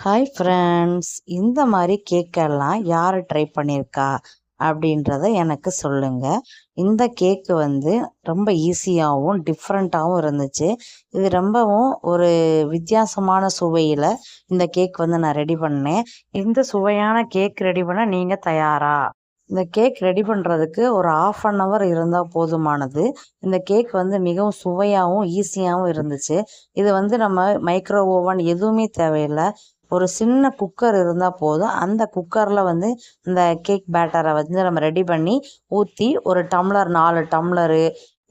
Hi friends, இந்த மாதிரி கேக்கெல்லாம் யார் ட்ரை பண்ணியிருக்கா அப்படின்றத எனக்கு சொல்லுங்கள். இந்த கேக்கு ரொம்ப ஈஸியாகவும் டிஃப்ரெண்ட்டாகவும் இருந்துச்சு. இது ரொம்பவும் ஒரு வித்தியாசமான சுவையில் இந்த கேக் நான் ரெடி பண்ணேன். இந்த சுவையான கேக் ரெடி பண்ண நீங்கள் தயாரா? இந்த கேக் ரெடி பண்ணுறதுக்கு ஒரு 1/2 hour இருந்தால் போதுமானது. இந்த கேக் மிகவும் சுவையாகவும் ஈஸியாகவும் இருந்துச்சு. இது நம்ம மைக்ரோ ஓவன் எதுவுமே தேவையில்லை. ஒரு சின்ன குக்கர் இருந்தால் போதும். அந்த குக்கரில் இந்த கேக் பேட்டரை நம்ம ரெடி பண்ணி ஊற்றி ஒரு டம்ளர் 4 டம்ளரு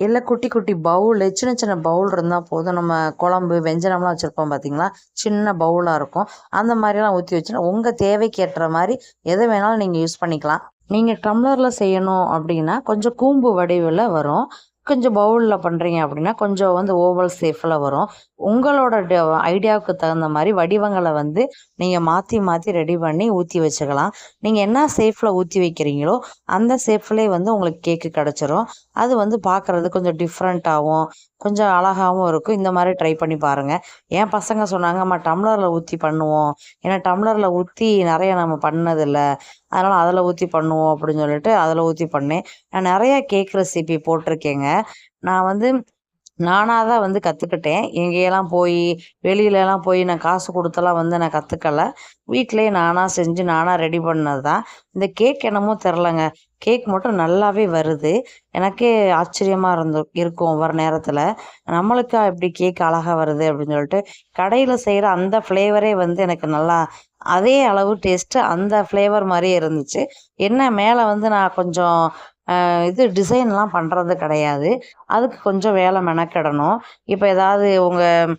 இல்லை குட்டி குட்டி பவுலு, சின்ன சின்ன பவுல் இருந்தால் போதும். நம்ம குழம்பு வெஞ்சனம்லாம் வச்சுருப்போம் பார்த்தீங்களா, சின்ன பவுலாக இருக்கும். அந்த மாதிரிலாம் ஊற்றி வச்சுன்னா உங்கள் தேவைக்கு ஏற்ற மாதிரி எதை வேணாலும் நீங்கள் யூஸ் பண்ணிக்கலாம். நீங்கள் டம்ளரில் செய்யணும் அப்படின்னா கொஞ்சம் கூம்பு வடிவில் வரும். கொஞ்சம் பவுலில் பண்ணுறீங்க அப்படின்னா கொஞ்சம் ஓவல் ஷேப்பில் வரும். உங்களோட ஐடியாவுக்கு தகுந்த மாதிரி வடிவங்களை நீங்கள் மாற்றி மாற்றி ரெடி பண்ணி ஊற்றி வச்சுக்கலாம். நீங்கள் என்ன ஷேப்பில் ஊற்றி வைக்கிறீங்களோ அந்த ஷேப்லேயே உங்களுக்கு கேக்கு கிடச்சிரும். அது பார்க்குறது கொஞ்சம் டிஃப்ரெண்ட்டாகவும் கொஞ்சம் அழகாகவும் இருக்கும். இந்த மாதிரி ட்ரை பண்ணி பாருங்கள். என் பசங்க சொன்னாங்க, அம்மா டம்ளரில் ஊற்றி பண்ணுவோம், ஏன்னா டம்ளரில் ஊற்றி நிறைய நம்ம பண்ணதில்லை, அதனால் அதில் ஊற்றி பண்ணுவோம் அப்படின்னு சொல்லிட்டு அதில் ஊற்றி பண்ணேன். நான் நிறையா கேக் ரெசிபி போட்டிருக்கேங்க. நான் நானாக தான் கற்றுக்கிட்டேன். எங்கேயெல்லாம் போய் வெளியிலலாம் போய் நான் காசு கொடுத்தெல்லாம் நான் கற்றுக்கல. வீட்டிலேயே நானாக செஞ்சு நானாக ரெடி பண்ணது தான். இந்த கேக் என்னமோ தெரிலங்க, கேக் மட்டும் நல்லாவே வருது. எனக்கே ஆச்சரியமாக இருக்கும் ஒவ்வொரு நேரத்தில். நம்மளுக்கா இப்படி கேக் அழகாக வருது அப்படின்னு சொல்லிட்டு கடையில் செய்கிற அந்த ஃப்ளேவரே எனக்கு நல்லா அதே அளவு டேஸ்ட்டு அந்த ஃப்ளேவர் மாதிரியே இருந்துச்சு. என்ன மேலே நான் கொஞ்சம் டிசைன்லாம் பண்ணுறது கிடையாது. அதுக்கு கொஞ்சம் வேலை மெனக்கிடணும். இப்போ ஏதாவது உங்கள்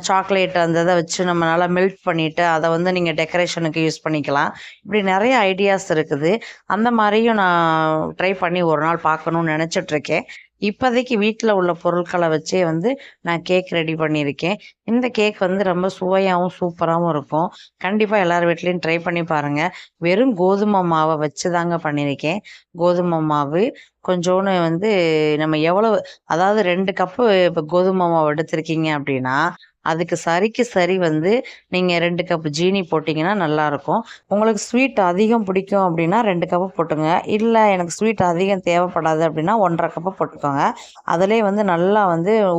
சாக்லேட் அந்த இதை வச்சு நம்ம நல்லா மெல்ட் பண்ணிவிட்டு அதை நீங்கள் டெக்கரேஷனுக்கு யூஸ் பண்ணிக்கலாம். இப்படி நிறைய ஐடியாஸ் இருக்குது. அந்த மாதிரியும் நான் ட்ரை பண்ணி ஒரு நாள் பார்க்கணுன்னு நினச்சிட்ருக்கேன். இப்போதைக்கு வீட்டில் உள்ள பொருட்களை வச்சே நான் கேக் ரெடி பண்ணியிருக்கேன். இந்த கேக் ரொம்ப சுவையாகவும் சூப்பராகவும் இருக்கும். கண்டிப்பாக எல்லார் வீட்லேயும் ட்ரை பண்ணி பாருங்கள். வெறும் கோதுமை மாவை வச்சு தாங்க பண்ணியிருக்கேன். கோதுமை மாவு கொஞ்சோன்னு நம்ம எவ்வளவு, அதாவது 2 கப்பு இப்போ கோதுமை மாவு எடுத்திருக்கீங்க அப்படின்னா அதுக்கு சரிக்கு சரி நீங்கள் 2 கப் ஜீனி போட்டிங்கன்னா நல்லாயிருக்கும். உங்களுக்கு ஸ்வீட் அதிகம் பிடிக்கும் அப்படின்னா 2 கப்பு போட்டுங்க. இல்லை எனக்கு ஸ்வீட் அதிகம் தேவைப்படாது அப்படின்னா 1.5 கப்பு போட்டுக்கோங்க. அதிலே நல்லா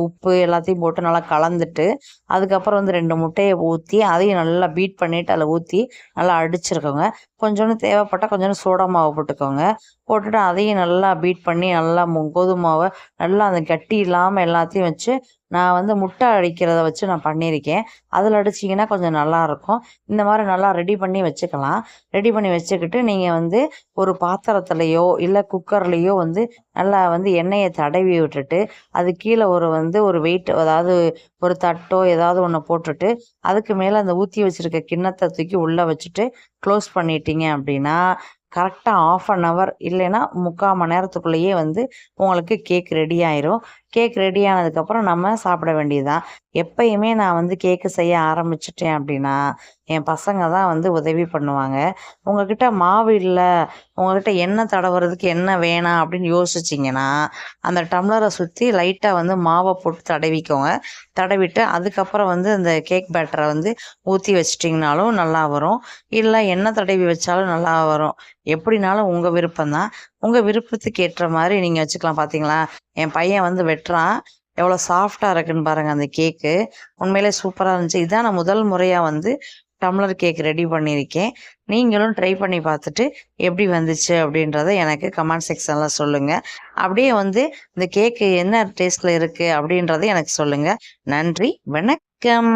உப்பு எல்லாத்தையும் போட்டு நல்லா கலந்துட்டு அதுக்கப்புறம் 2 முட்டையை ஊற்றி அதையும் நல்லா பீட் பண்ணிவிட்டு அதில் ஊற்றி நல்லா அடிச்சிருக்கோங்க. கொஞ்சோண்டு தேவைப்பட்டால் கொஞ்சோண்டு சோடா மாவு போட்டுக்கோங்க. போட்டுட்டு அதையும் நல்லா பீட் பண்ணி நல்லா கோதுமை மாவை நல்லா அந்த கட்டி இல்லாமல் எல்லாத்தையும் வச்சு நான் முட்டை அடிக்கிறத வச்சு நான் பண்ணியிருக்கேன். அதில் அடிச்சிங்கன்னா கொஞ்சம் நல்லாயிருக்கும். இந்த மாதிரி நல்லா ரெடி பண்ணி வச்சுக்கலாம். ரெடி பண்ணி வச்சுக்கிட்டு நீங்கள் ஒரு பாத்திரத்துலையோ இல்லை குக்கர்லேயோ நல்லா எண்ணெயை தடவி விட்டுட்டு அது கீழே ஒரு வெயிட், அதாவது ஒரு தட்டோ ஏதாவது ஒன்று போட்டுட்டு அதுக்கு மேலே அந்த ஊற்றி வச்சுருக்க கிண்ணத்தை தூக்கி உள்ளே வச்சுட்டு க்ளோஸ் பண்ணிட்டீங்க அப்படின்னா கரெக்டாக 1/2 hour இல்லைன்னா 3/4 மணி நேரத்துக்குள்ளேயே உங்களுக்கு கேக் ரெடி ஆயிரும். கேக் ரெடி ஆனதுக்கப்புறம் நம்ம சாப்பிட வேண்டியதுதான். எப்பயுமே நான் கேக்கு செய்ய ஆரம்பிச்சிட்டேன் அப்படின்னா என் பசங்க தான் உதவி பண்ணுவாங்க. உங்ககிட்ட மாவு இல்லை, உங்ககிட்ட எண்ணெய் தடவுறதுக்கு என்ன வேணாம் அப்படின்னு யோசிச்சிங்கன்னா அந்த டம்ளரை சுற்றி லைட்டாக மாவை போட்டு தடவிக்கோங்க. தடவிட்டு அதுக்கப்புறம் அந்த கேக் பேட்டரை ஊற்றி வச்சிட்டிங்கனாலும் நல்லா வரும். இல்லை எண்ணெய் தடவி வச்சாலும் நல்லா வரும். எப்படினாலும் உங்கள் விருப்பம்தான். உங்கள் விருப்பத்துக்கு ஏற்ற மாதிரி நீங்கள் வச்சுக்கலாம். பார்த்தீங்களா, என் பையன் வெட்டுறான், எவ்வளோ சாஃப்டாக இருக்குன்னு பாருங்கள் அந்த கேக்கு. உண்மையிலே சூப்பராக இருந்துச்சு. இதான் நான் முதல் முறையாக டம்ளர் கேக் ரெடி பண்ணியிருக்கேன். நீங்களும் ட்ரை பண்ணி பார்த்துட்டு எப்படி வந்துச்சு அப்படின்றத எனக்கு கமெண்ட் செக்ஷனில் சொல்லுங்கள். அப்படியே இந்த கேக்கு என்ன டேஸ்ட்டில் இருக்குது அப்படின்றத எனக்கு சொல்லுங்கள். நன்றி, வணக்கம்.